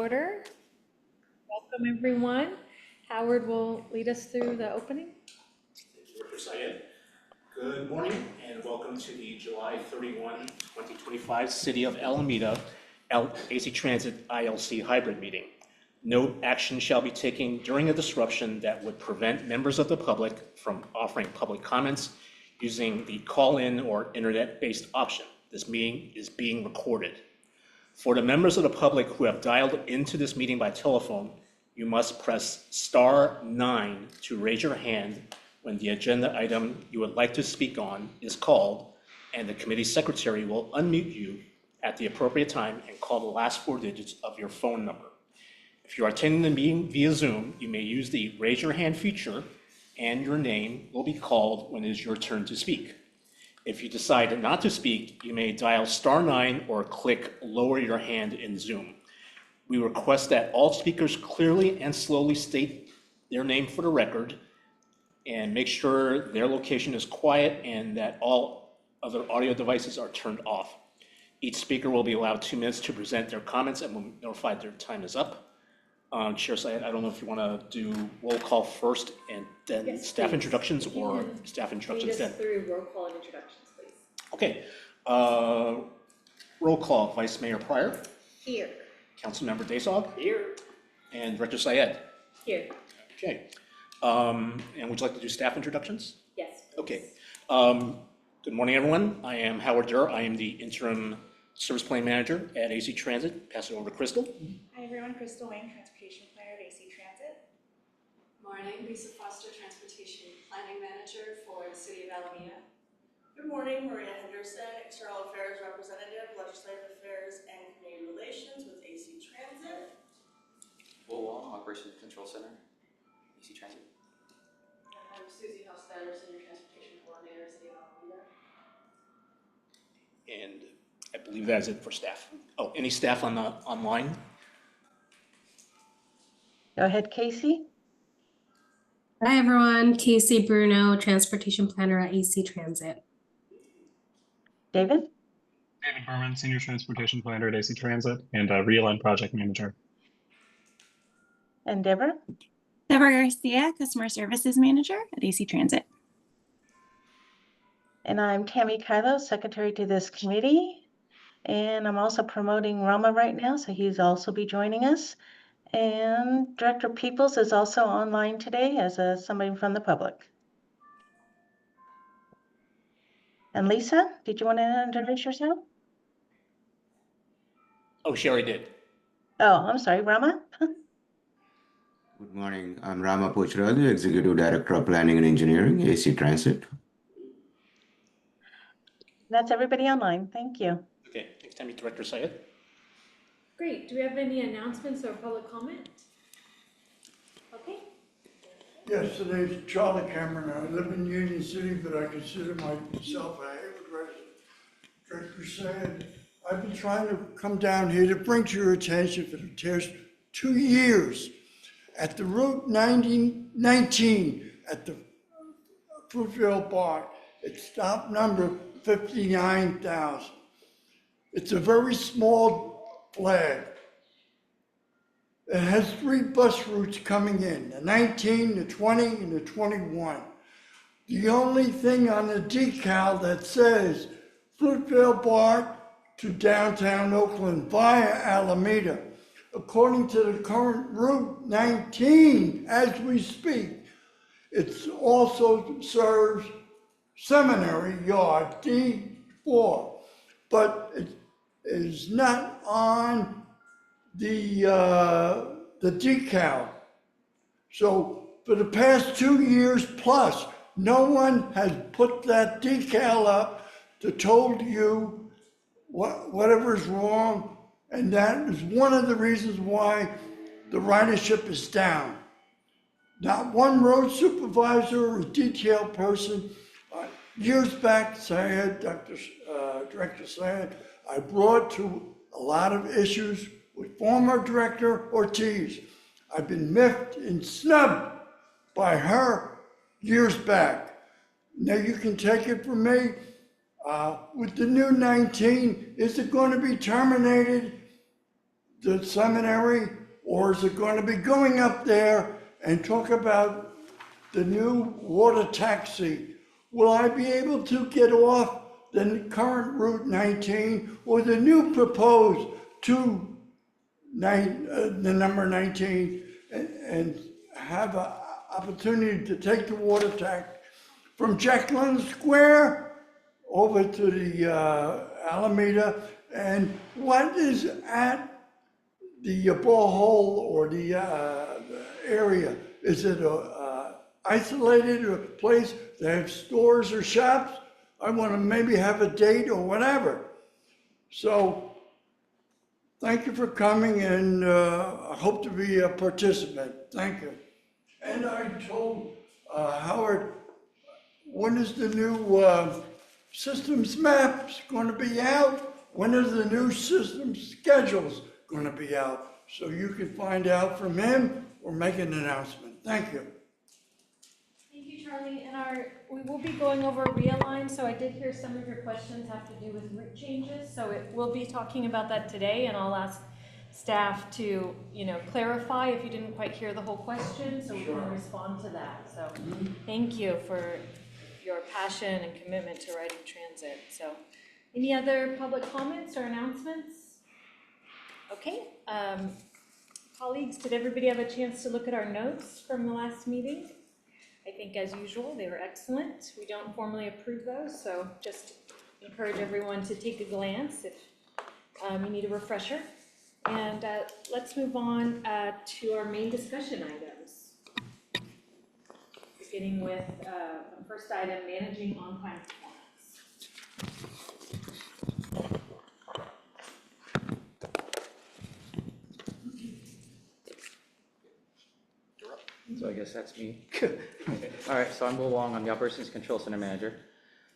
order. Welcome, everyone. Howard will lead us through the opening. Director Syed. Good morning and welcome to the July 31, 2025 City of Alameda AC Transit ILC hybrid meeting. No action shall be taken during a disruption that would prevent members of the public from offering public comments using the call-in or internet-based option. This meeting is being recorded. For the members of the public who have dialed into this meeting by telephone, you must press *9 to raise your hand when the agenda item you would like to speak on is called, and the committee secretary will unmute you at the appropriate time and call the last 4 digits of your phone number. If you are attending the meeting via Zoom, you may use the raise your hand feature and your name will be called when it is your turn to speak. If you decide not to speak, you may dial *9 or click lower your hand in Zoom. We request that all speakers clearly and slowly state their name for the record and make sure their location is quiet and that all other audio devices are turned off. Each speaker will be allowed 2 minutes to present their comments and will notify their time is up. Chair Syed, I don't know if you want to do roll call first and then Yes, staff please. introductions or staff introductions then? Lead us through roll call and introductions, please. Okay. Roll call, Vice Mayor Pryor. Here. Councilmember Daysog. Here. And Director Syed. Here. Okay. And would you like to do staff introductions? Yes, please. Okay. Good morning, everyone. I am Howard Durr. I am the interim service plan manager at AC Transit. Pass it over to Crystal. Hi everyone, Crystal Wayne, Transportation Planner at AC Transit. Morning, Lisa Foster, Transportation Planning Manager for the City of Alameda. Good morning, Maria Henderson, External Affairs Representative, Legislative Affairs and Community Relations with AC Transit. Will Wong, Operations Control Center, AC Transit. I'm Susie Hostetter, Senior Transportation Coordinator, City of Alameda. And I believe that is it for staff. Oh, any staff on the online? Go ahead, Casey. Hi everyone, Casey Bruno, Transportation Planner at AC Transit. David. David Berman, Senior Transportation Planner at AC Transit and Realign Project Manager. And Deborah. Deborah Garcia, Customer Services Manager at AC Transit. And I'm Tammy Kylo, Secretary to this committee. And I'm also promoting Rama right now, so he's also be joining us. And Director Peoples is also online today as somebody from the public. And Lisa, did you want to introduce yourself? Oh, she already did. Oh, I'm sorry, Rama. Good morning. I'm Rama Pochraju, Executive Director of Planning and Engineering, AC Transit. That's everybody online. Thank you. Okay, next time, Director Syed. Great. Do we have any announcements or public comment? Okay. Yes, today's Charlie Cameron. I live in Union City, but I consider myself a Hayward resident. Director said, I've been trying to come down here to bring to your attention for the past 2 years at the Route 19 at the Fruitvale Bar. It's stop number 59,000. It's a very small flag. It has 3 bus routes coming in, the 19, the 20, and the 21. The only thing on the decal that says Fruitvale Bar to downtown Oakland via Alameda. According to the current Route 19, as we speak, it also serves Seminary Yard D4, but it is not on the decal. So for the past 2 years plus, no one has put that decal up to told you whatever is wrong, and that is one of the reasons why the ridership is down. Not one road supervisor or detail person. Years back, Director Syed, I brought to a lot of issues with former Director Ortiz. I've been miffed and snubbed by her years back. Now you can take it from me. With the new 19, is it going to be terminated? the seminary, or is it going to be going up there and talk about the new water taxi? Will I be able to get off the current Route 19 or the new proposed the number 19 and have an opportunity to take the water taxi from Jacqueline Square over to the Alameda? And what is at the borehole or the area? Is it a isolated place that have stores or shops? I want to maybe have a date or whatever. So thank you for coming, and I hope to be a participant. Thank you. And I told Howard, when is the new systems maps going to be out? When is the new system schedules going to be out? So you can find out from him or make an announcement. Thank you. Thank you, Charlie. And we will be going over Realign, so I did hear some of your questions have to do with route changes. So we'll be talking about that today, and I'll ask staff to, clarify if you didn't quite hear the whole question, so we can respond to that. So thank you for your passion and commitment to riding transit. So any other public comments or announcements? Okay. Colleagues, did everybody have a chance to look at our notes from the last meeting? I think, as usual, they were excellent. We don't formally approve those, so just encourage everyone to take a glance if you need a refresher. And let's move on to our main discussion items. Beginning with the first item, managing on-time performance. So I guess that's me. All right, so I'm Will Wong. I'm the Operations Control Center Manager.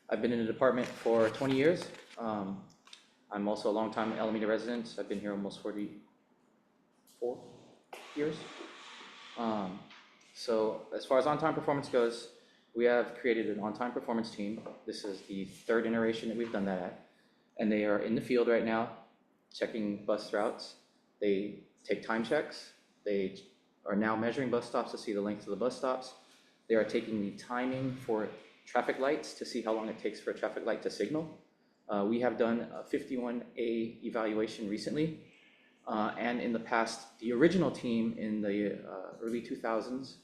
I've been in the department for 20 years. I'm also a longtime Alameda resident. I've been here almost 44 years. So as far as on-time performance goes, we have created an on-time performance team. This is the third iteration that we've done that at. And they are in the field right now, checking bus routes. They take time checks. They are now measuring bus stops to see the length of the bus stops. They are taking the timing for traffic lights to see how long it takes for a traffic light to signal. We have done a 51A evaluation recently. And in the past, the original team in the early 2000s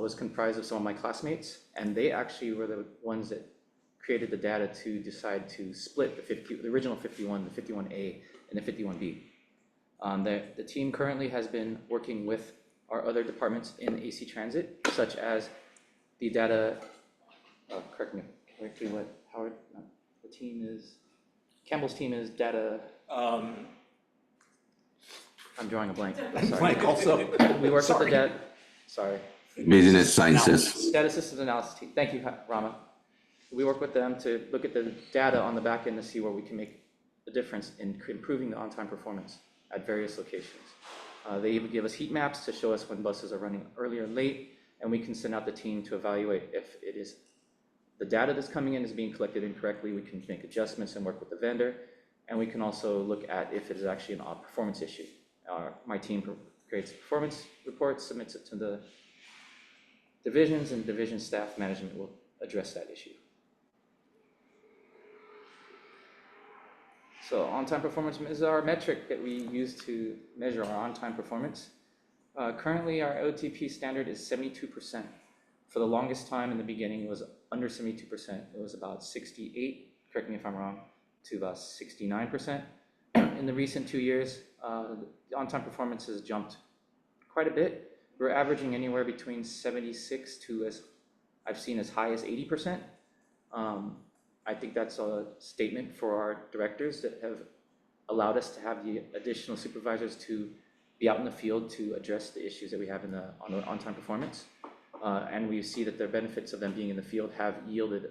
was comprised of some of my classmates, and they actually were the ones that created the data to decide to split the original 51, the 51A, and the 51B. The team currently has been working with our other departments in AC Transit, such as the data, correct me, correctly what, Howard, no, the team is, Campbell's team is data, I'm drawing a blank, sorry. Blank also. We work with the data, sorry. Business sciences. Data systems analysis team, thank you, Rama. We work with them to look at the data on the back end to see where we can make a difference in improving the on-time performance at various locations. They even give us heat maps to show us when buses are running early or late, and we can send out the team to evaluate if it is the data that's coming in is being collected incorrectly. We can make adjustments and work with the vendor, and we can also look at if it is actually a performance issue. My team creates performance reports, submits it to the divisions, and division staff management will address that issue. So on-time performance is our metric that we use to measure our on-time performance. Currently, our OTP standard is 72%. For the longest time in the beginning, it was under 72%. It was about 68, correct me if I'm wrong, to about 69%. In the recent 2 years, the on-time performance has jumped quite a bit. We're averaging anywhere between 76 to, as I've seen, as high as 80%. I think that's a statement for our directors that have allowed us to have the additional supervisors to be out in the field to address the issues that we have on-time performance. And we see that the benefits of them being in the field have yielded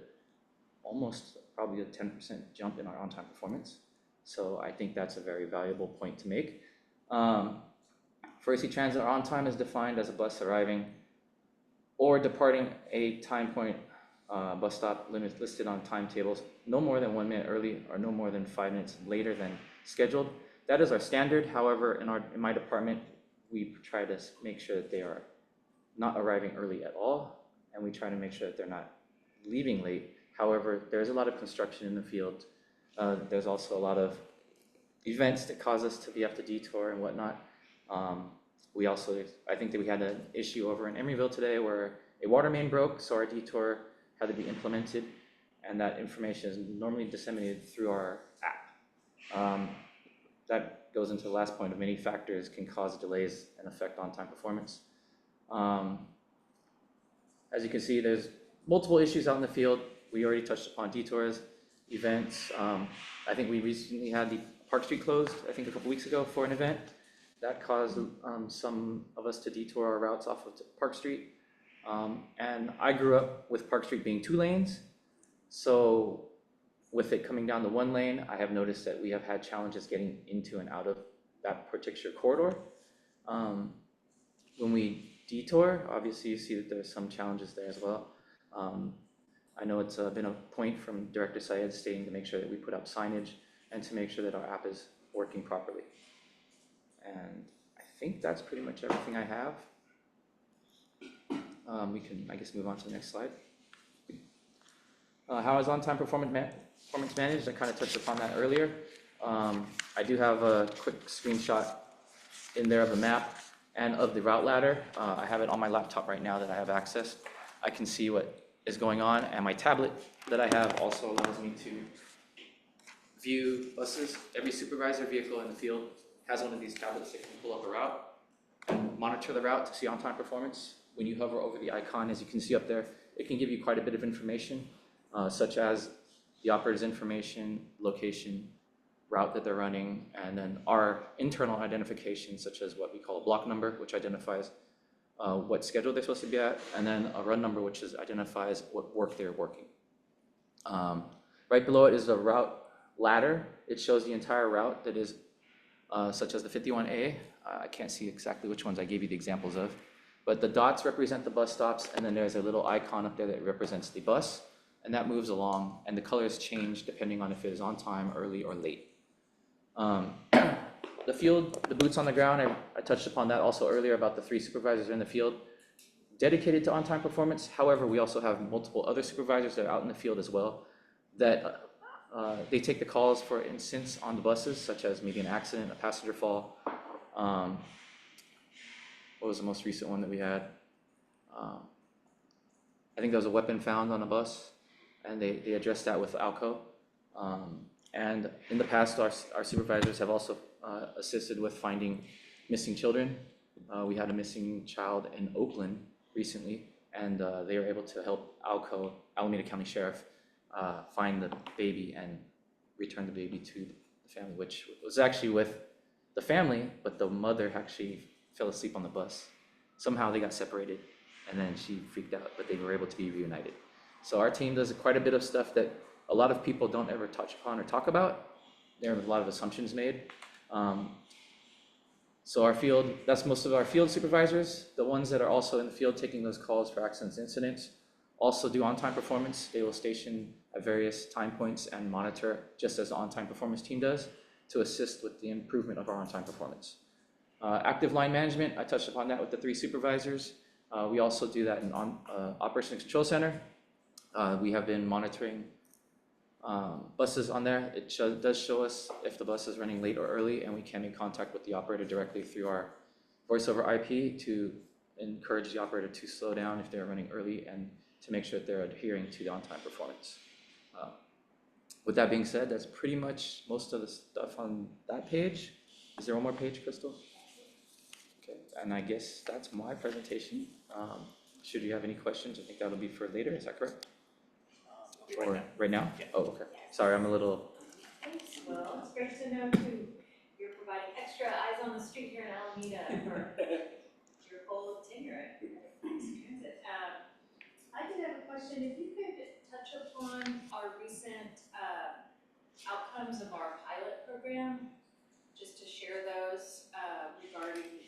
almost probably a 10% jump in our on-time performance. So I think that's a very valuable point to make. For AC Transit, our on-time is defined as a bus arriving or departing a time point bus stop limit listed on timetables no more than 1 minute early or no more than 5 minutes later than scheduled. that is our standard. However, in my department, we try to make sure that they are not arriving early at all, and we try to make sure that they're not leaving late. However, there's a lot of construction in the field. There's also a lot of events that cause us to have to detour and whatnot. I think that we had an issue over in Emeryville today where a water main broke, so our detour had to be implemented, and that information is normally disseminated through our app. That goes into the last point of many factors can cause delays and affect on-time performance. As you can see, there's multiple issues out in the field. We already touched upon detours, events. I think we recently had the Park Street closed, I think a couple weeks ago for an event. That caused some of us to detour our routes off of Park Street. And I grew up with Park Street being 2 lanes. So with it coming down to 1 lane, I have noticed that we have had challenges getting into and out of that particular corridor. When we detour, obviously you see that there's some challenges there as well. I know it's been a point from Director Syed stating to make sure that we put up signage and to make sure that our app is working properly. And I think that's pretty much everything I have. We can, I guess, move on to the next slide. How is on-time performance managed? I kind of touched upon that earlier. I do have a quick screenshot in there of the map and of the route ladder. I have it on my laptop right now that I have access. I can see what is going on, and my tablet that I have also allows me to view buses. Every supervisor vehicle in the field has one of these tablets that can pull up a route and monitor the route to see on-time performance. When you hover over the icon, as you can see up there, it can give you quite a bit of information, such as the operator's information, location, route that they're running, and then our internal identification, such as what we call a block number, which identifies what schedule they're supposed to be at, and then a run number, which identifies what work they're working. Right below it is the route ladder. It shows the entire route that is, such as the 51A. I can't see exactly which ones I gave you the examples of, but the dots represent the bus stops, and then there's a little icon up there that represents the bus, and that moves along, and the colors change depending on if it is on time, early, or late. The field, the boots on the ground, I touched upon that also earlier about the 3 supervisors in the field dedicated to on-time performance. However, we also have multiple other supervisors that are out in the field as well that they take the calls for incidents on the buses, such as maybe an accident, a passenger fall. What was the most recent one that we had? I think there was a weapon found on a bus, and they addressed that with ALCO. And in the past, our supervisors have also assisted with finding missing children. We had a missing child in Oakland recently, and they were able to help ALCO, Alameda County Sheriff, find the baby and return the baby to the family, which was actually with the family, but the mother actually fell asleep on the bus. Somehow they got separated, and then she freaked out, but they were able to be reunited. So our team does quite a bit of stuff that a lot of people don't ever touch upon or talk about. There are a lot of assumptions made. So our field, that's most of our field supervisors. The ones that are also in the field taking those calls for accidents, incidents, also do on-time performance. They will station at various time points and monitor, just as the on-time performance team does, to assist with the improvement of our on-time performance. Active line management, I touched upon that with the 3 supervisors. We also do that in Operations Control Center. We have been monitoring buses on there. It does show us if the bus is running late or early, and we can make contact with the operator directly through our voice over IP to encourage the operator to slow down if they're running early and to make sure that they're adhering to the on-time performance. With that being said, that's pretty much most of the stuff on that page. Is there one more page, Crystal? Okay, and I guess that's my presentation. Should you have any questions, I think that'll be for later, is that correct? Right now? Yeah. Oh, okay. Sorry, I'm a little... Thanks, Will. It's great to know too, you're providing extra eyes on the street here in Alameda for your goal of tenure at IC Transit. I did have a question. If you could touch upon our recent outcomes of our pilot program, just to share those regarding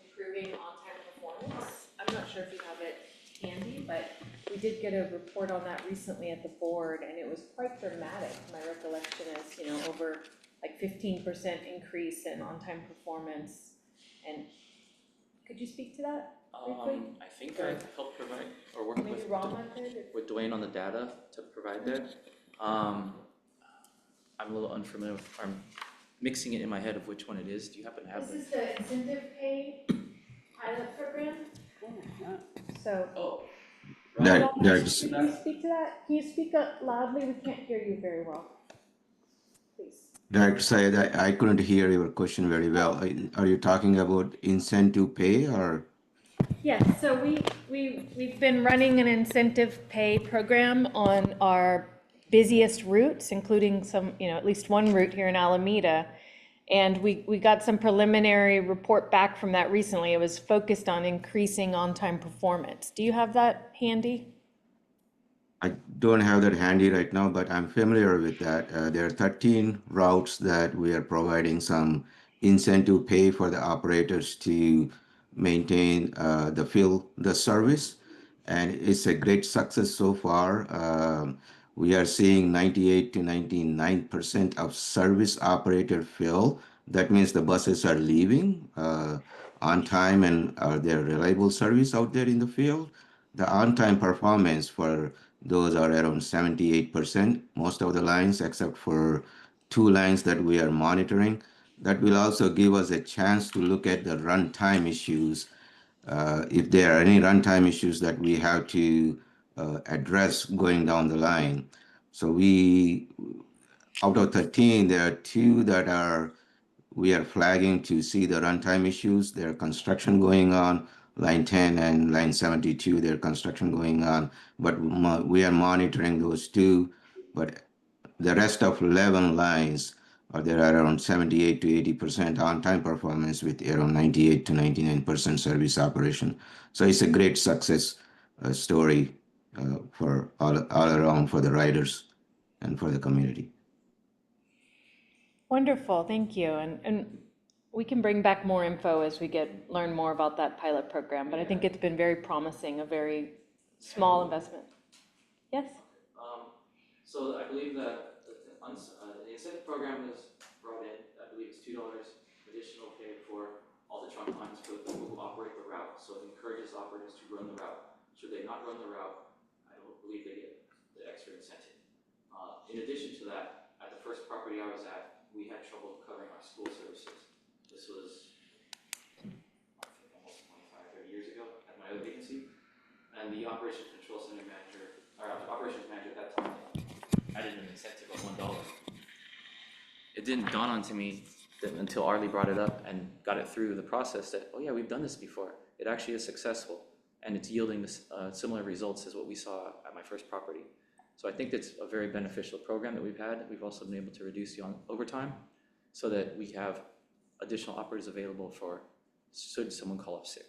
improving on-time performance. I'm not sure if you have it handy, but we did get a report on that recently at the board, and it was quite dramatic. My recollection is, over like 15% increase in on-time performance. And could you speak to that briefly? I think I helped provide or work Maybe Rama could? with Dwayne on the data to provide there. I'm a little unfamiliar with, I'm mixing it in my head of which one it is. Do you happen to have This is the incentive pay pilot program. So, Oh. That's could you speak to that? Can you speak up loudly? We can't hear you very well. Please. Director Syed, I couldn't hear your question very well. Are you talking about incentive pay or? Yes, so we've been running an incentive pay program on our busiest routes, including some, at least one route here in Alameda. And we got some preliminary report back from that recently. It was focused on increasing on-time performance. Do you have that handy? I don't have that handy right now, but I'm familiar with that. There are 13 routes that we are providing some incentive pay for the operators to maintain the service, and it's a great success so far. We are seeing 98 to 99% of service operator fill. That means the buses are leaving on time and they're reliable service out there in the field. The on-time performance for those are around 78%, most of the lines except for 2 lines that we are monitoring. That will also give us a chance to look at the runtime issues. If there are any runtime issues that we have to address going down the line. So out of 13, there are 2 that we are flagging to see the runtime issues. There are construction going on. Line 10 and line 72, there's construction going on, but we are monitoring those 2. But the rest of 11 lines there are around 78 to 80% on-time performance with around 98 to 99% service operation. So it's a great success story for all around for the riders and for the community. Wonderful, thank you. And we can bring back more info as we learn more about that pilot program, but I think it's been very promising, a very small investment. Yes? So I believe that the incentive program was brought in, I believe it's $2 additional pay for all the trunk lines for the people who operate the route. So it encourages operators to run the route. Should they not run the route, I don't believe they get the extra incentive. In addition to that, at the first property I was at, we had trouble covering our school services. This was, I think, almost 25, 30 years ago at my other agency. And the operations control center manager, or operations manager at that time, added an incentive of $1. It didn't dawn onto me until Arlie brought it up and got it through the process that, oh yeah, we've done this before. It actually is successful, and it's yielding similar results as what we saw at my first property. So I think it's a very beneficial program that we've had. We've also been able to reduce the overtime so that we have additional operators available for should someone call up sick.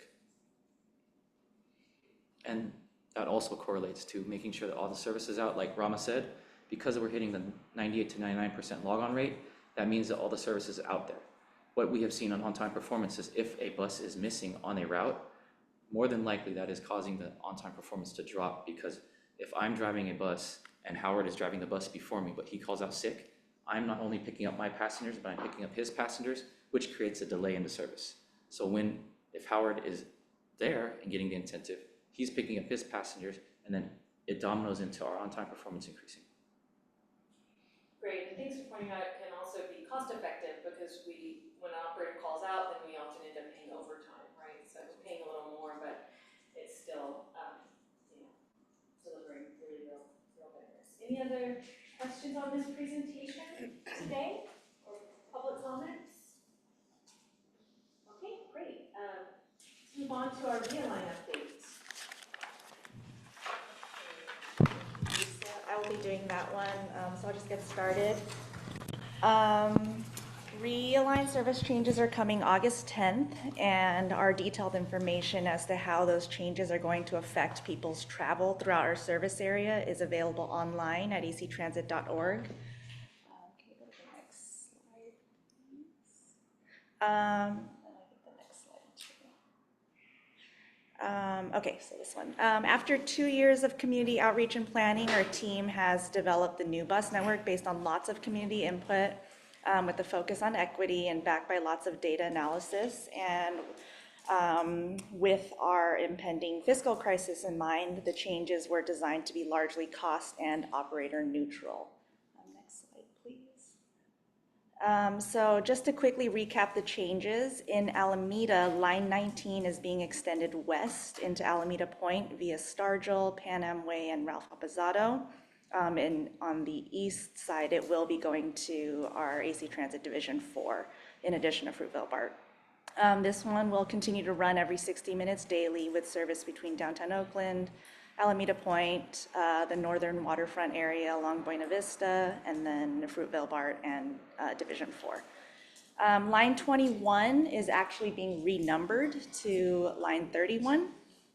And that also correlates to making sure that all the service is out, like Rama said, because we're hitting the 98 to 99% log-on rate, that means that all the service is out there. What we have seen on-time performance is if a bus is missing on a route, more than likely that is causing the on-time performance to drop, because if I'm driving a bus and Howard is driving the bus before me, but he calls out sick, I'm not only picking up my passengers, but I'm picking up his passengers, which creates a delay in the service. So if Howard is there and getting the incentive, he's picking up his passengers, and then it dominoes into our on-time performance increasing. Great, and thanks for pointing out it can also be cost effective, because when an operator calls out, then we often end up paying overtime, right? So we're paying a little more, but it's still, delivering really real benefits. Any other questions on this presentation today, or public comments? Okay, great. Let's move on to our Realign updates. I will be doing that one, so I'll just get started. Realign service changes are coming August 10th, and our detailed information as to how those changes are going to affect people's travel throughout our service area is available online at actransit.org. Can you go to the next slide, please? I think the next slide too. Okay, so this one. After 2 years of community outreach and planning, our team has developed the new bus network based on lots of community input. with a focus on equity and backed by lots of data analysis. And with our impending fiscal crisis in mind, the changes were designed to be largely cost and operator neutral. Next slide, please. So just to quickly recap the changes, in Alameda, line 19 is being extended west into Alameda Point via Stargill, Pan Am Way, and Ralph Appizato. And on the east side, it will be going to our AC Transit Division 4, in addition to Fruitvale BART. This one will continue to run every 60 minutes daily with service between downtown Oakland, Alameda Point, the northern waterfront area along Buena Vista, and then Fruitvale BART and Division 4. Line 21 is actually being renumbered to line 31,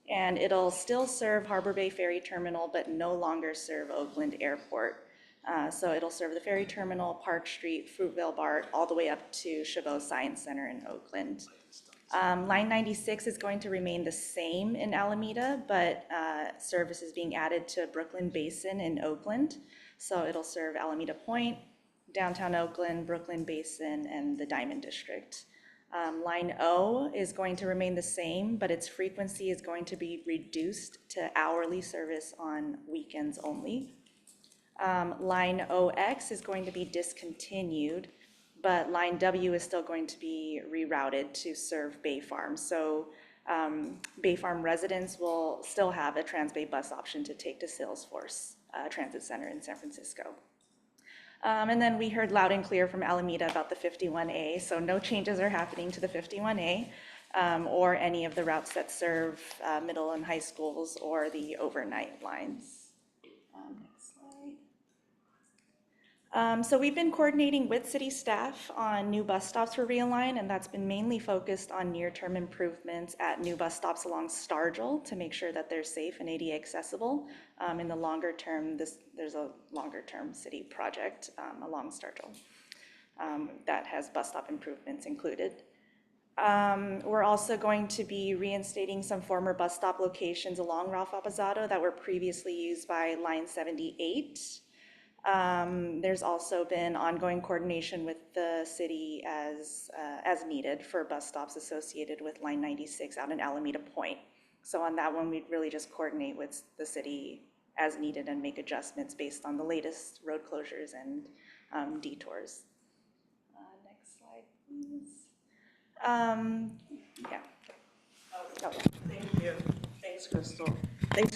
and it'll still serve Harbor Bay Ferry Terminal, but no longer serve Oakland Airport. So it'll serve the ferry terminal, Park Street, Fruitvale BART, all the way up to Chabot Science Center in Oakland. Line 96 is going to remain the same in Alameda, but service is being added to Brooklyn Basin in Oakland. So it'll serve Alameda Point, downtown Oakland, Brooklyn Basin, and the Diamond District. Line O is going to remain the same, but its frequency is going to be reduced to hourly service on weekends only. Line OX is going to be discontinued, but line W is still going to be rerouted to serve Bay Farm. So Bay Farm residents will still have a Transbay bus option to take to Salesforce Transit Center in San Francisco. And then we heard loud and clear from Alameda about the 51A, so no changes are happening to the 51A or any of the routes that serve middle and high schools or the overnight lines. Next slide. So we've been coordinating with city staff on new bus stops for Realign, and that's been mainly focused on near-term improvements at new bus stops along Stargill to make sure that they're safe and ADA accessible. In the longer term, there's a longer-term city project along Stargill that has bus stop improvements included. We're also going to be reinstating some former bus stop locations along Ralph Appizato that were previously used by Line 78. There's also been ongoing coordination with the city as needed for bus stops associated with Line 96 out in Alameda Point. So on that one, we'd really just coordinate with the city as needed and make adjustments based on the latest road closures and detours. Next slide, please. Yeah. Oh, thank you. Thanks,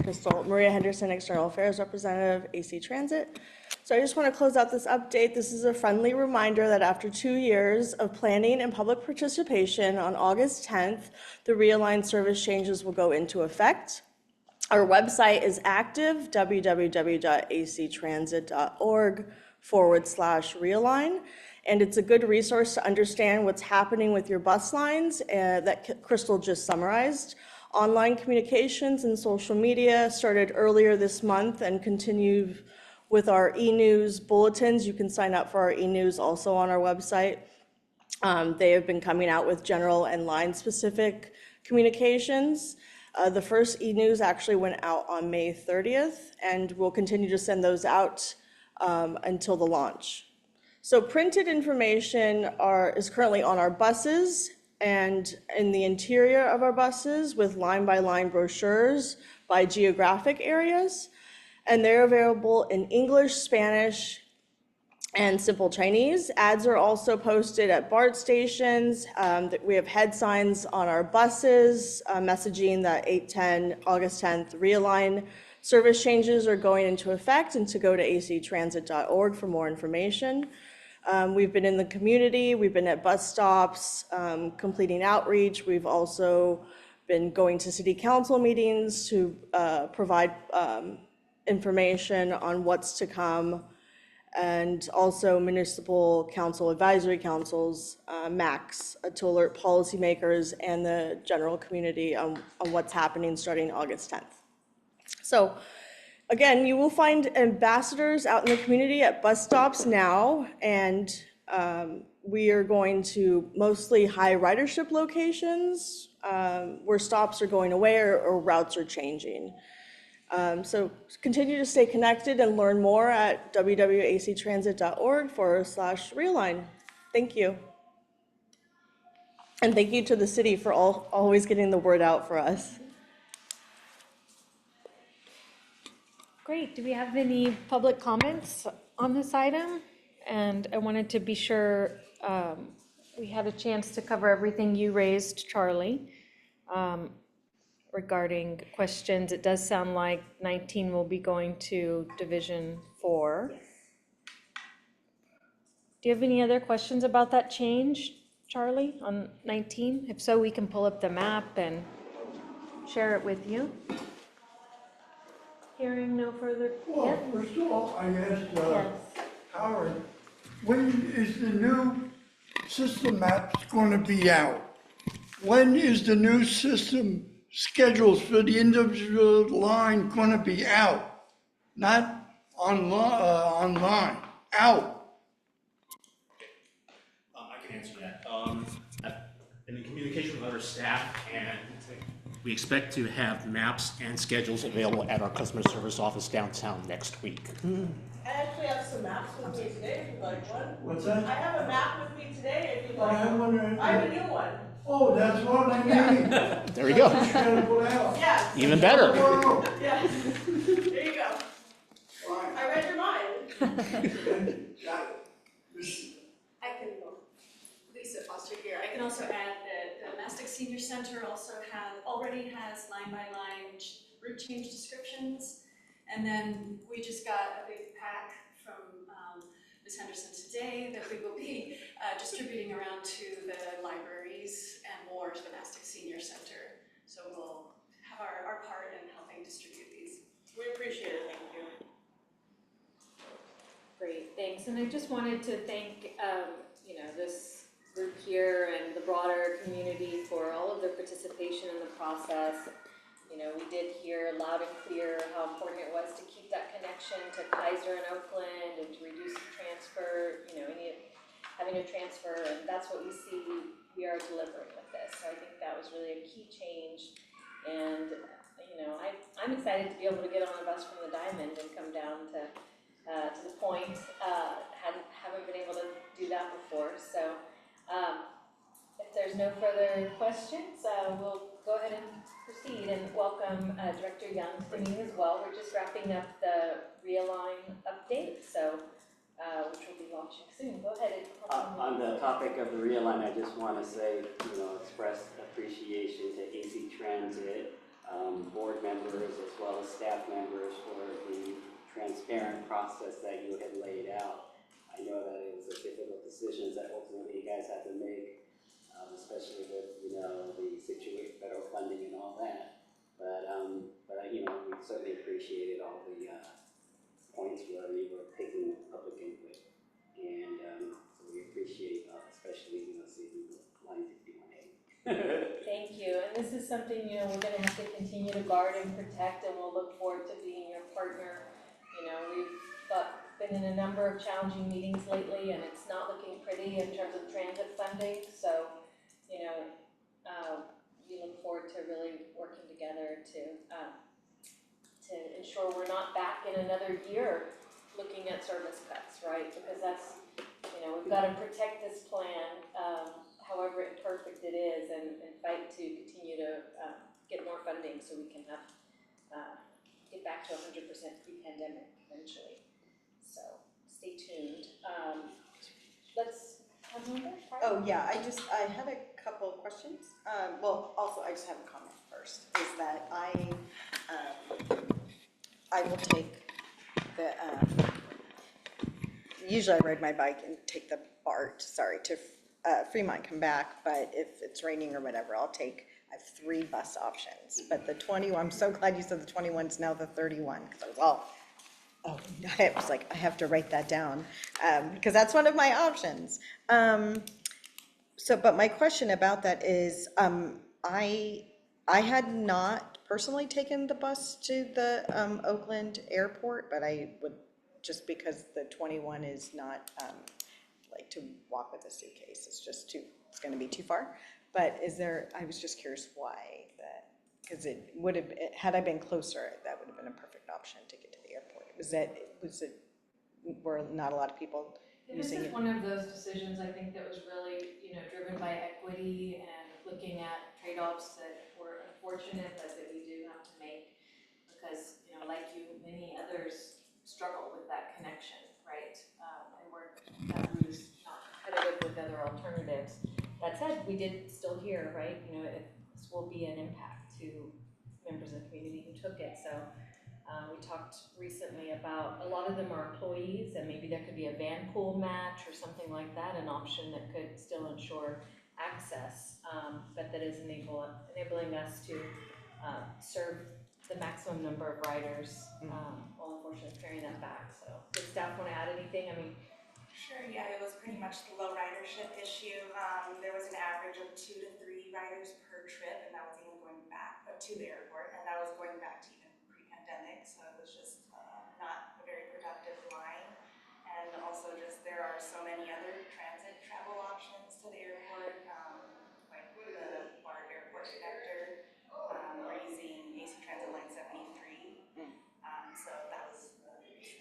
Crystal. Maria Henderson, External Affairs Representative, AC Transit. So I just want to close out this update. This is a friendly reminder that after 2 years of planning and public participation, on August 10th, the Realign service changes will go into effect. Our website is active, www.actransit.org/realign. And it's a good resource to understand what's happening with your bus lines that Crystal just summarized. Online communications and social media started earlier this month and continue with our e-news bulletins. You can sign up for our e-news also on our website. They have been coming out with general and line-specific communications. The first e-news actually went out on May 30th, and we'll continue to send those out until the launch. So printed information is currently on our buses and in the interior of our buses with line-by-line brochures by geographic areas. And they're available in English, Spanish, and Simple Chinese. Ads are also posted at BART stations. We have head signs on our buses messaging that August 10th Realign service changes are going into effect, and to go to actransit.org for more information. We've been in the community, we've been at bus stops, completing outreach. We've also been going to city council meetings to provide information on what's to come, and also municipal council advisory councils, MACs, to alert policymakers and the general community on what's happening starting August 10th. So again, you will find ambassadors out in the community at bus stops now, and we are going to mostly high ridership locations where stops are going away or routes are changing. So continue to stay connected and learn more at www.actransit.org/realign. Thank you. And thank you to the city for always getting the word out for us. Great. Do we have any public comments on this item? And I wanted to be sure we had a chance to cover everything you raised, Charlie, regarding questions. It does sound like 19 will be going to Division 4. Do you have any other questions about that change, Charlie, on 19? If so, we can pull up the map and share it with you. Hearing no further. Well, Yep. first of all, I asked Yes. Howard, when is the new system maps going to be out? When is the new system schedules for the individual line going to be out? Not online, out. I can answer that. I've been in communication with other staff, and we expect to have maps and schedules available at our customer service office downtown next week. I actually have some maps with me today if you'd like one. What's that? I have a map with me today if you'd I like have one. one right I have a there. new one. Oh, that's what I need. There we go. That's what you gotta put out. Yes. Even better. Whoa. Yes. There you go. Fine. I read your mind. Got it. I can, Lisa Foster here, I can also add that the Mastic Senior Center also already has line-by-line route change descriptions. And then we just got a big pack from Ms. Henderson today that we will be distributing around to the libraries and more to the Mastic Senior Center. So we'll have our part in helping distribute these. We appreciate it, thank you. Great, thanks. And I just wanted to thank, this group here and the broader community for all of their participation in the process. We did hear loud and clear how important it was to keep that connection to Kaiser and Oakland and to reduce the transfer, having a transfer, and that's what we see we are delivering with this. So I think that was really a key change. And, I'm excited to be able to get on a bus from the Diamond and come down to the point. Haven't been able to do that before. So if there's no further questions, we'll go ahead and proceed and welcome Director Young to the meeting as well. We're just wrapping up the Realign update, so which will be launching soon. Go ahead and on the topic of the Realign, I just want to say, express appreciation to AC Transit, board members as well as staff members for the transparent process that you had laid out. I know that it was a difficult decisions that ultimately you guys had to make, especially with the situation, federal funding and all that. But we certainly appreciated all the points where you were taking public input, and so we appreciate especially seeing line 51A. Thank you, and this is something we're going to have to continue to guard and protect, and we'll look forward to being your partner. We've been in a number of challenging meetings lately, and it's not looking pretty in terms of transit funding. So, we look forward to really working together to ensure we're not back in another year looking at service cuts, right? Because that's, we've got to protect this plan, however imperfect it is, and fight to continue to get more funding so we can have get back to 100% pre-pandemic eventually. So stay tuned. Let's have one. Oh yeah, I had a couple of questions. Also I just have a comment first. Is that I will take the. Usually I ride my bike and take the BART. To Fremont, come back. But if it's raining or whatever, I have 3 bus options. But the 21, I'm so glad you said the 21 is now the 31, because I was all. Oh, I was like, I have to write that down, because that's one of my options. But my question about that is, I had not personally taken the bus to the Oakland airport, but I would, just because the 21 is not, like to walk with a suitcase, it's gonna be too far. But I was just curious why that, because it would have, had I been closer, that would have been a perfect option to get to the airport. Were not a lot of people This using is it? one of those decisions, I think, that was really, driven by equity and looking at trade-offs that were unfortunate, but that we do have to make. Because, like you, many others struggle with that connection, right? And that route is not competitive with other alternatives. That said, we did still hear, right, this will be an impact to members of the community who took it. So we talked recently about a lot of them are employees, and maybe there could be a van pool match or something like that, an option that could still ensure access, but that is enabling us to serve the maximum number of riders, while unfortunately carrying that back. So did staff want to add anything? I mean, Sure, yeah, it was pretty much the low ridership issue. There was an average of 2 to 3 riders per trip, and that was even going back to the airport, and that was going back to even pre-pandemic, so it was just not a very productive line. And also just there are so many other transit travel options to the airport, like the BART airport connector, or using AC Transit Line 73. So that was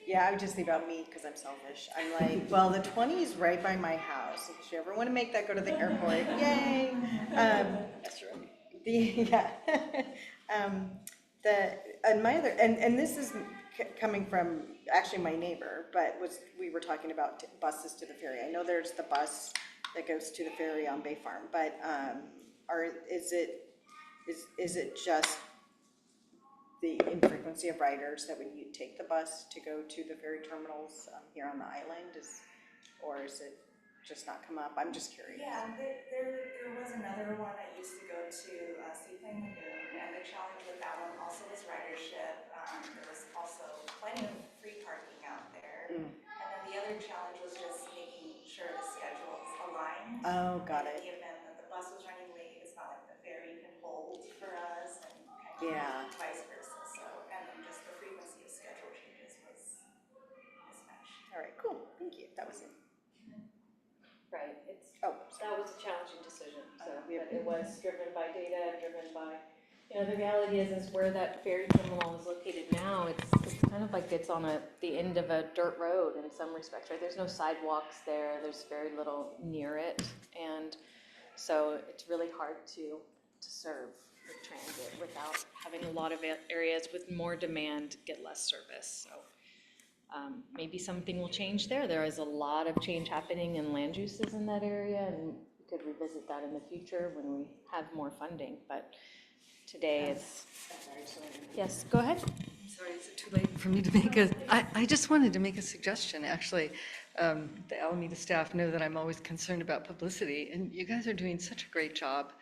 Yeah, I would just think about me because I'm selfish. I'm like, well, the 20 is right by my house. If you ever want to make that go to the airport, yay. That's right. Yeah. And my other, and this is coming from actually my neighbor, but we were talking about buses to the ferry. I know there's the bus that goes to the ferry on Bay Farm, but is it just the infrequency of riders that when you take the bus to go to the ferry terminals here on the island, or is it just not come up? I'm just curious. Yeah, there was another one that used to go to Seaplane Lagoon, and the challenge with that one also was ridership. There was also plenty of free parking out there. And then the other challenge was just making sure the schedules aligned. Oh, got it. In the event that the bus was running late, it's not like the ferry can hold for us, and Yeah. vice versa. So, and then just the frequency of schedule changes was mismatched. All right, cool. Thank you. That was it. right, Oh, that was a challenging decision. So but it was driven by data, driven by, the reality is where that ferry terminal is located now, it's kind of like it's on the end of a dirt road in some respects, right? There's no sidewalks there, there's very little near it, and so it's really hard to serve with transit without having a lot of areas with more demand get less service. So maybe something will change there. There is a lot of change happening in land uses in that area, and we could revisit that in the future when we have more funding. But today it's, yes, go ahead. I'm sorry, is it too late for me to make I just wanted to make a suggestion, actually. The Alameda staff know that I'm always concerned about publicity, and you guys are doing such a great job.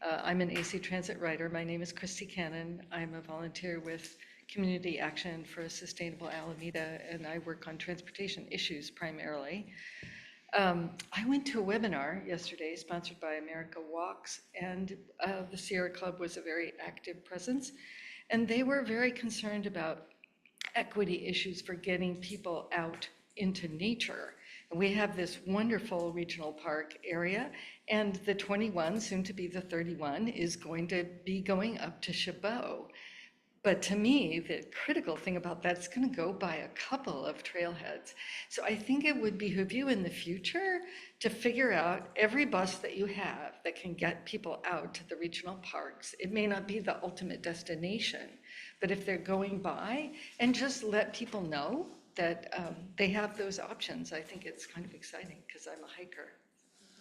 I'm an AC Transit rider. My name is Christy Cannon. I'm a volunteer with Community Action for a Sustainable Alameda, and I work on transportation issues primarily. I went to a webinar yesterday sponsored by America Walks, and the Sierra Club was a very active presence, and they were very concerned about equity issues for getting people out into nature. And we have this wonderful regional park area, and the 21, soon to be the 31, is going to be going up to Chabot. But to me, the critical thing about that is going to go by a couple of trailheads. So I think it would behoove you in the future to figure out every bus that you have that can get people out to the regional parks. It may not be the ultimate destination, but if they're going by, and just let people know that they have those options. I think it's kind of exciting because I'm a hiker.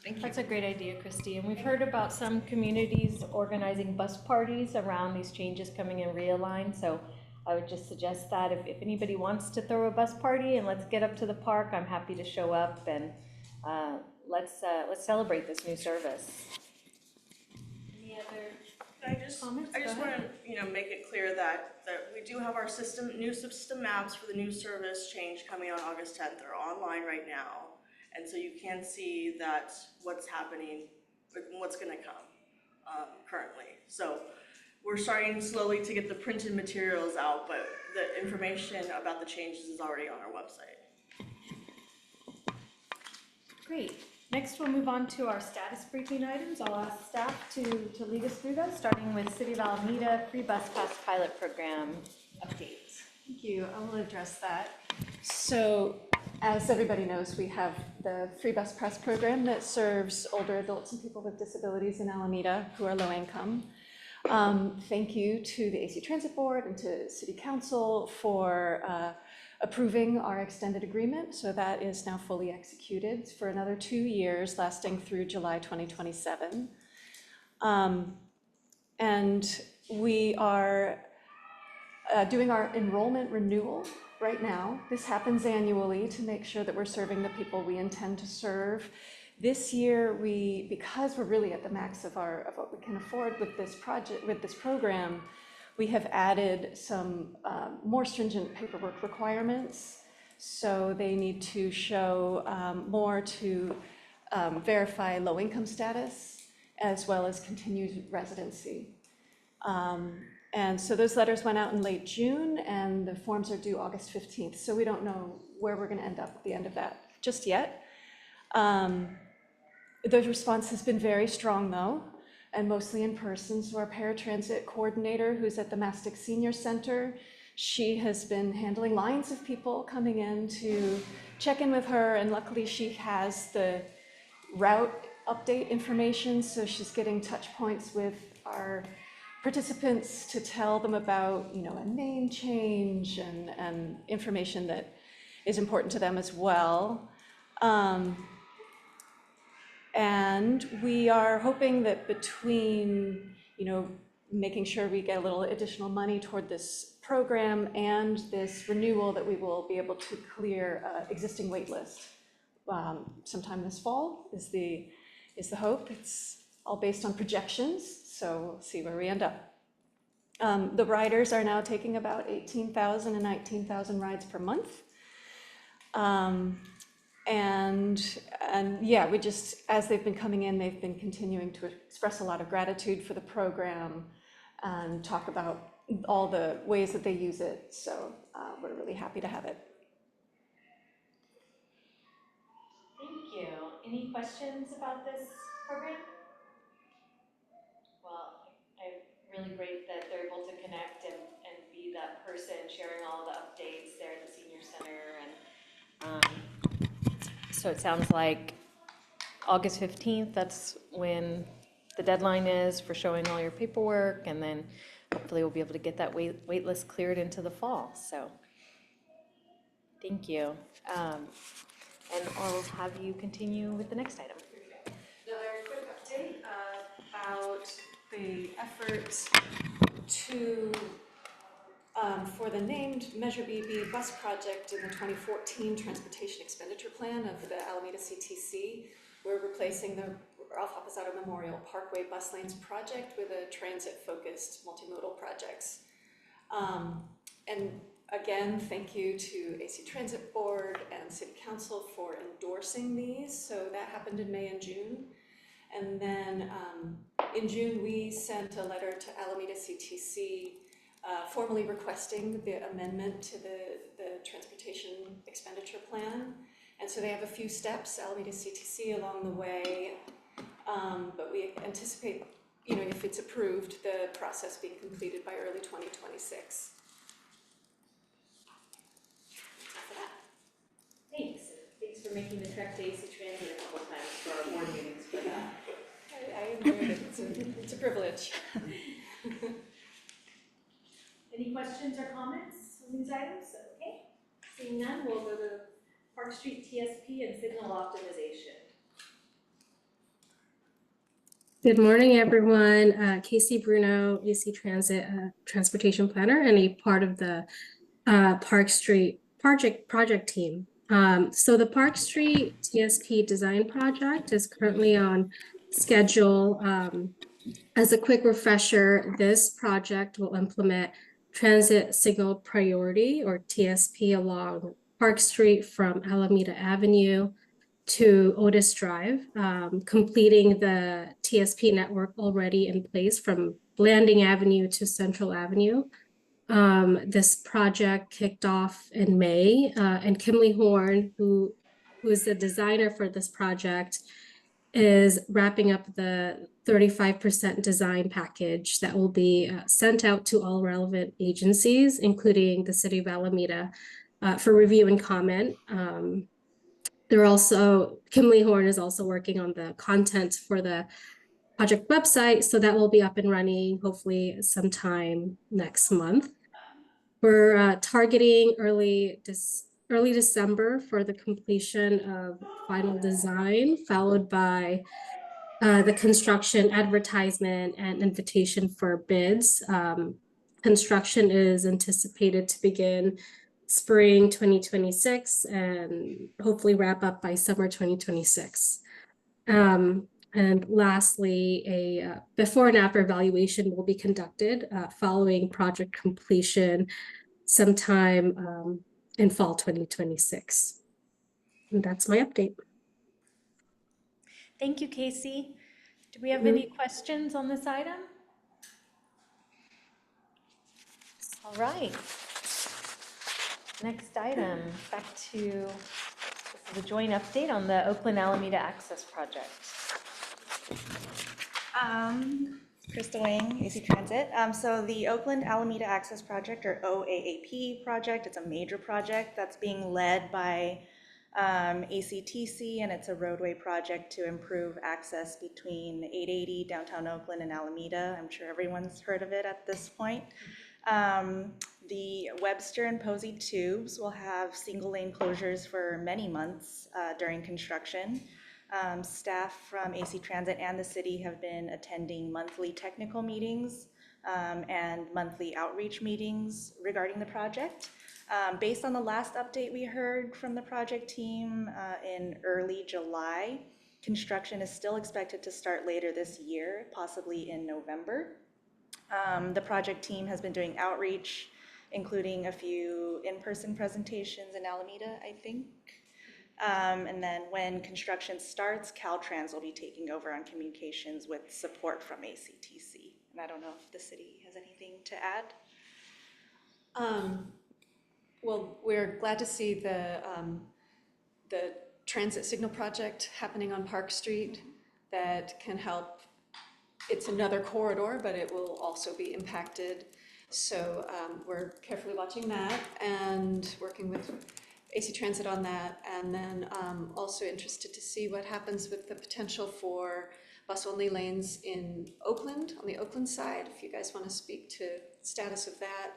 Thank you. That's a great idea, Christy. And we've heard about some communities organizing bus parties around these changes coming in Realign. So I would just suggest that if anybody wants to throw a bus party and let's get up to the park, I'm happy to show up, and let's celebrate this new service. Any other comments? I just want to, make it clear that we do have our new system maps for the new service change coming on August 10th. They're online right now. And so you can see that what's happening, what's going to come currently. So we're starting slowly to get the printed materials out, but the information about the changes is already on our website. Great. Next, we'll move on to our status briefing items. I'll ask staff to lead us through those, starting with City of Alameda Free Bus Pass Pilot Program updates. Thank you. I will address that. So As everybody knows, we have the Free Bus Press program that serves older adults and people with disabilities in Alameda who are low income. Thank you to the AC Transit Board and to City Council for approving our extended agreement. So that is now fully executed for another 2 years, lasting through July 2027. And we are doing our enrollment renewal right now. This happens annually to make sure that we're serving the people we intend to serve. This year, because we're really at the max of what we can afford with this project, with this program, we have added some more stringent paperwork requirements. So they need to show more to verify low income status as well as continued residency. And so those letters went out in late June and the forms are due August 15th. So we don't know where we're gonna end up at the end of that just yet. The response has been very strong though, and mostly in person. So our paratransit coordinator, who's at the Mastic Senior Center, she has been handling lines of people coming in to check in with her, and luckily she has the route update information, so she's getting touch points with our participants to tell them about, a name change and information that is important to them as well. And we are hoping that between, making sure we get a little additional money toward this program and this renewal, that we will be able to clear existing wait list sometime this fall is the hope. It's all based on projections, so we'll see where we end up. The riders are now taking about 18,000 and 19,000 rides per month. And yeah, we just, as they've been coming in, they've been continuing to express a lot of gratitude for the program and talk about all the ways that they use it. So we're really happy to have it. Thank you. Any questions about this program? Well, I'm really great that they're able to connect and be that person sharing all the updates there at the senior center. And so it sounds like August 15th, that's when the deadline is for showing all your paperwork, and then hopefully we'll be able to get that wait list cleared into the fall. So thank you. And I'll have you continue with the next item. Another quick update about the efforts to for the named Measure BB bus project in the 2014 Transportation Expenditure Plan of the Alameda CTC. We're replacing the Ralph Appisato Memorial Parkway Bus Lanes project with a transit-focused multimodal projects. And again, thank you to AC Transit Board and City Council for endorsing these. So that happened in May and June. And then in June, we sent a letter to Alameda CTC formally requesting the amendment to the Transportation Expenditure Plan. And so they have a few steps, Alameda CTC along the way, but we anticipate, if it's approved, the process being completed by early 2026. Thanks. Thanks for making the trek to AC Transit a couple times for our board meetings. But I enjoyed it. It's a privilege. any questions or comments on these items? Okay. Seeing none, we'll go to Park Street TSP and signal optimization. Good morning, everyone. Casey Bruno, AC Transit Transportation Planner, and a part of the Park Street project team. So the Park Street TSP design project is currently on schedule. As a quick refresher, this project will implement transit signal priority, or TSP, along Park Street from Alameda Avenue to Otis Drive, completing the TSP network already in place from Landing Avenue to Central Avenue. This project kicked off in May, and Kimley Horn, who is the designer for this project, is wrapping up the 35% design package that will be sent out to all relevant agencies, including the City of Alameda, for review and comment. Kimberly Horn is also working on the content for the project website, so that will be up and running hopefully sometime next month. We're targeting early December for the completion of final design, followed by the construction advertisement and invitation for bids. Construction is anticipated to begin spring 2026 and hopefully wrap up by summer 2026. And lastly, a before and after evaluation will be conducted following project completion sometime in fall 2026. And that's my update. Thank you, Casey. Do we have any questions on this item? All right. Next item, back to the joint update on the Oakland Alameda Access Project. Crystal Wing, AC Transit. So the Oakland Alameda Access Project, or OAAP project, it's a major project that's being led by ACTC, and it's a roadway project to improve access between 880 downtown Oakland and Alameda. I'm sure everyone's heard of it at this point. The Webster and Posey tubes will have single lane closures for many months during construction. Staff from AC Transit and the city have been attending monthly technical meetings and monthly outreach meetings regarding the project. Based on the last update we heard from the project team in early July, construction is still expected to start later this year, possibly in November. The project team has been doing outreach, including a few in-person presentations in Alameda, I think. And then when construction starts, Caltrans will be taking over on communications with support from ACTC. And I don't know if the city has anything to add. Well, we're glad to see the transit signal project happening on Park Street that can help. It's another corridor, but it will also be impacted. So we're carefully watching that and working with AC Transit on that, and then also interested to see what happens with the potential for bus-only lanes in Oakland, on the Oakland side, if you guys want to speak to the status of that.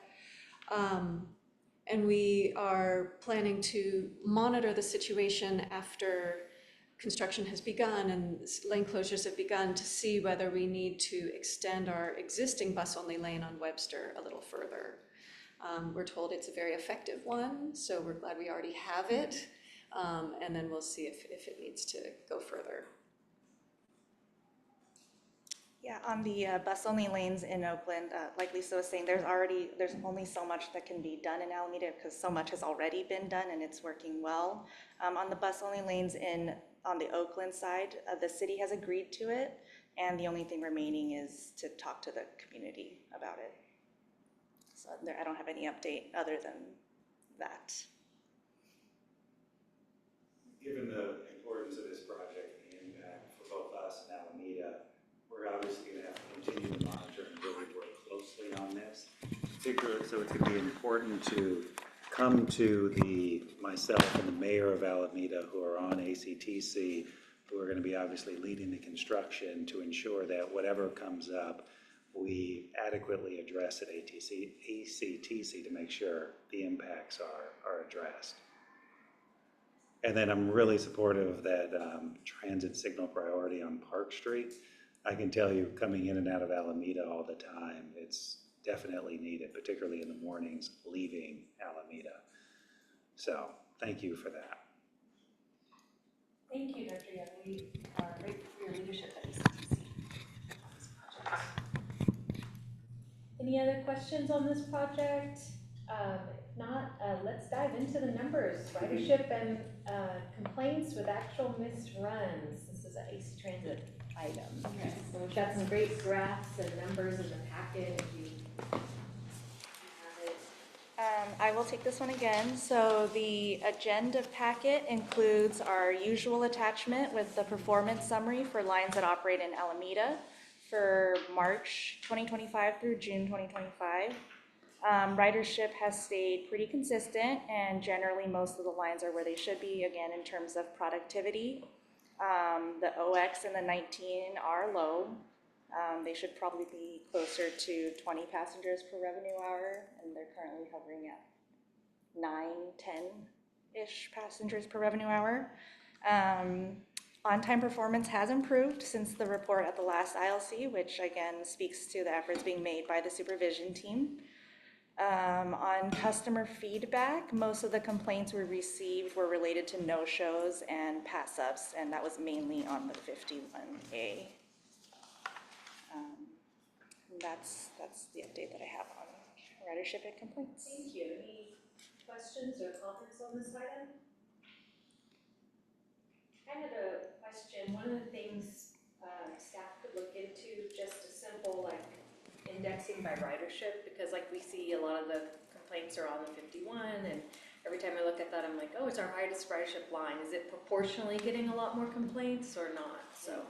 And we are planning to monitor the situation after construction has begun and lane closures have begun to see whether we need to extend our existing bus-only lane on Webster a little further. We're told it's a very effective one, so we're glad we already have it. And then we'll see if it needs to go further. Yeah, on the bus-only lanes in Oakland, like Lisa was saying, there's only so much that can be done in Alameda because so much has already been done and it's working well. On the bus-only lanes on the Oakland side, the city has agreed to it, and the only thing remaining is to talk to the community about it. So I don't have any update other than that. Given the importance of this project and the impact for both us and Alameda, we're obviously going to have to continue to monitor and really work closely on this. Particularly, so it's going to be important to come to myself and the mayor of Alameda, who are on ACTC, who are going to be obviously leading the construction, to ensure that whatever comes up, we adequately address at ACTC to make sure the impacts are addressed. And then I'm really supportive of that transit signal priority on Park Street. I can tell you, coming in and out of Alameda all the time, it's definitely needed, particularly in the mornings leaving Alameda. So thank you for that. Thank you, Dr. Young. We are grateful for your leadership at ACTC. Any other questions on this project? If not, let's dive into the numbers. Ridership and complaints with actual missed runs. This is an AC Transit item. Okay. So we've got some great graphs and numbers in the packet. If you have it. I will take this one again. So the agenda packet includes our usual attachment with the performance summary for lines that operate in Alameda for March 2025 through June 2025. Ridership has stayed pretty consistent, and generally most of the lines are where they should be, again, in terms of productivity. The OX and the 19 are low. They should probably be closer to 20 passengers per revenue hour, and they're currently hovering at 9, 10-ish passengers per revenue hour. On-time performance has improved since the report at the last ILC, which again speaks to the efforts being made by the supervision team. On customer feedback, most of the complaints we received were related to no-shows and pass-ups, and that was mainly on the 51A. That's the update that I have on ridership and complaints. Thank you. Any questions or comments on this item? I had a question. One of the things staff could look into, just a simple like indexing by ridership, because like we see a lot of the complaints are on the 51, and every time I look at that I'm like, oh, it's our highest ridership line. Is it proportionally getting a lot more complaints or not? So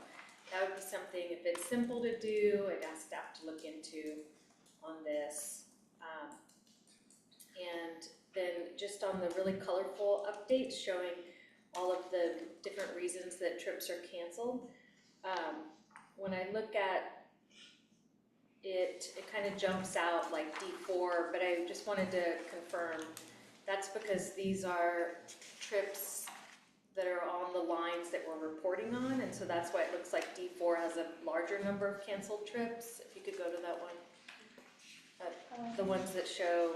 that would be something, if it's simple to do, I'd ask staff to look into on this. And then just on the really colorful updates showing all of the different reasons that trips are canceled. When I look at it, it kind of jumps out like D4, but I just wanted to confirm that's because these are trips that are on the lines that we're reporting on, and so that's why it looks like D4 has a larger number of canceled trips. If you could go to that one. The ones that show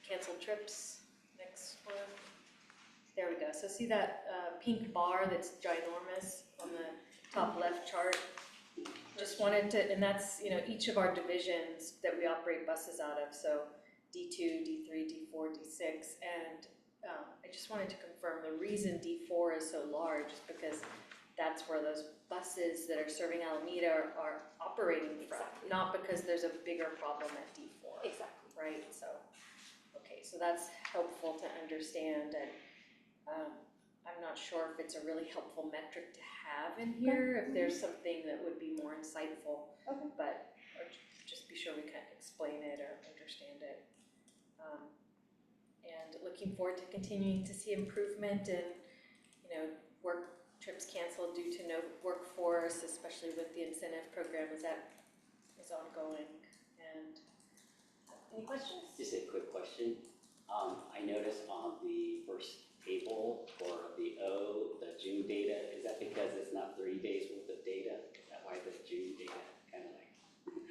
canceled trips, next one. There we go. So see that pink bar that's ginormous on the top left chart? Just wanted to, and that's, you know, each of our divisions that we operate buses out of. So D2, D3, D4, D6, and I just wanted to confirm the reason D4 is so large is because that's where those buses that are serving Alameda are operating from, not because there's a bigger problem at D4. Exactly. Right, so, okay, so that's helpful to understand, and I'm not sure if it's a really helpful metric to have in here, if there's something that would be more insightful, but or just be sure we can explain it or understand it. And looking forward to continuing to see improvement in, you know, work trips canceled due to no workforce, especially with the incentive program that is ongoing. And any questions? Just a quick question. I noticed on the first table for the O, the June data, is that because it's not 30 days worth of data? Is that why the June data kind of like?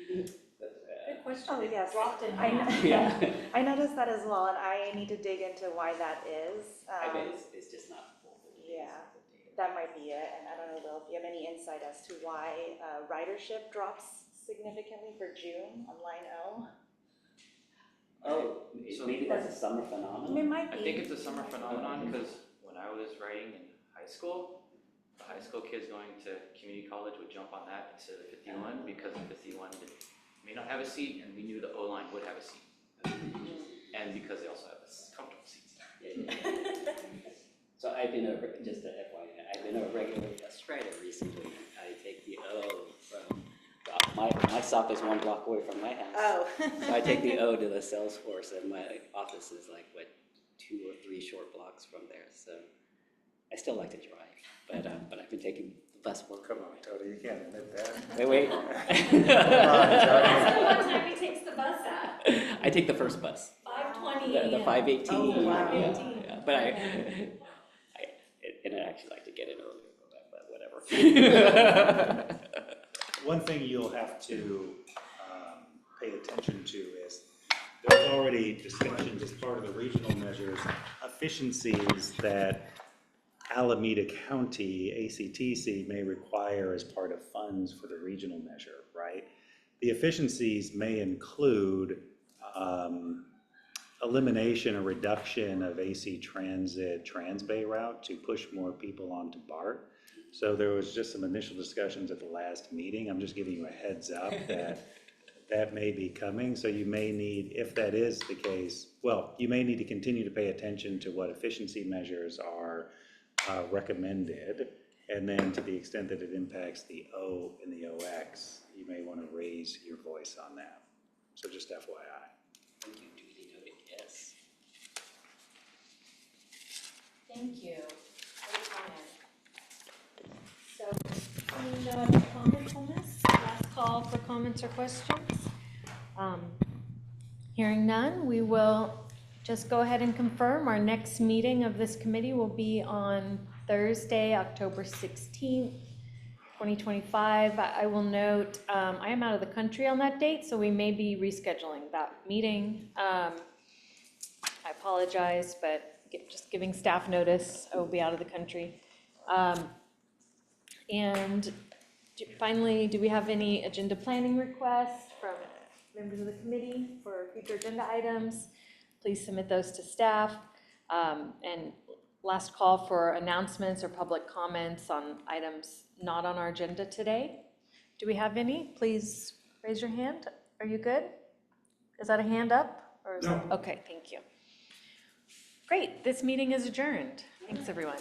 Good question. Oh, yes. Dropped in. I noticed that as well, and I need to dig into why that is. I bet it's just not full 30 days. Yeah, that might be it, and I don't know, Will, if you have any insight as to why ridership drops significantly for June on line O? Oh, maybe that's a summer phenomenon? It might be. I think it's a summer phenomenon because when I was writing in high school, the high school kids going to community college would jump on that instead of 51 because the 51 may not have a seat, and we knew the O line would have a seat. And because they also have comfortable seats. So I've been just a FYI, I've been a regular bus rider recently. I take the O from, my stop is 1 block away from my house. Oh. So I take the O to the Salesforce, and my office is like, what, 2 or 3 short blocks from there. So I still like to drive, but I've been taking the bus more. Come on, Tony, you can't admit that. Wait. Come on, What time he takes the bus at? I take the first bus. 5:20. The 5:18. Oh, wow. Yeah, but I actually like to get in earlier, but whatever. One thing you'll have to pay attention to is there's already discussions as part of the regional measures, efficiencies that Alameda County, ACTC, may require as part of funds for the regional measure, right? The efficiencies may include elimination or reduction of AC Transit Transbay route to push more people onto BART. So there was just some initial discussions at the last meeting. I'm just giving you a heads up that that may be coming. So you may need, if that is the case, well, you may need to continue to pay attention to what efficiency measures are recommended. And then to the extent that it impacts the O and the OX, you may want to raise your voice on that. So just FYI. When you do Thank you. Great comment. So, any other comments on this? Last call for comments or questions? Hearing none, we will just go ahead and confirm our next meeting of this committee will be on Thursday, October 16th, 2025. I will note, I am out of the country on that date, so we may be rescheduling that meeting. I apologize, but just giving staff notice, I will be out of the country. And finally, do we have any agenda planning requests from members of the committee for future agenda items? Please submit those to staff. And last call for announcements or public comments on items not on our agenda today. Do we have any? Please raise your hand. Are you good? Is that a hand up? Or is that, okay, thank you. Great, this meeting is adjourned. Thanks, everyone.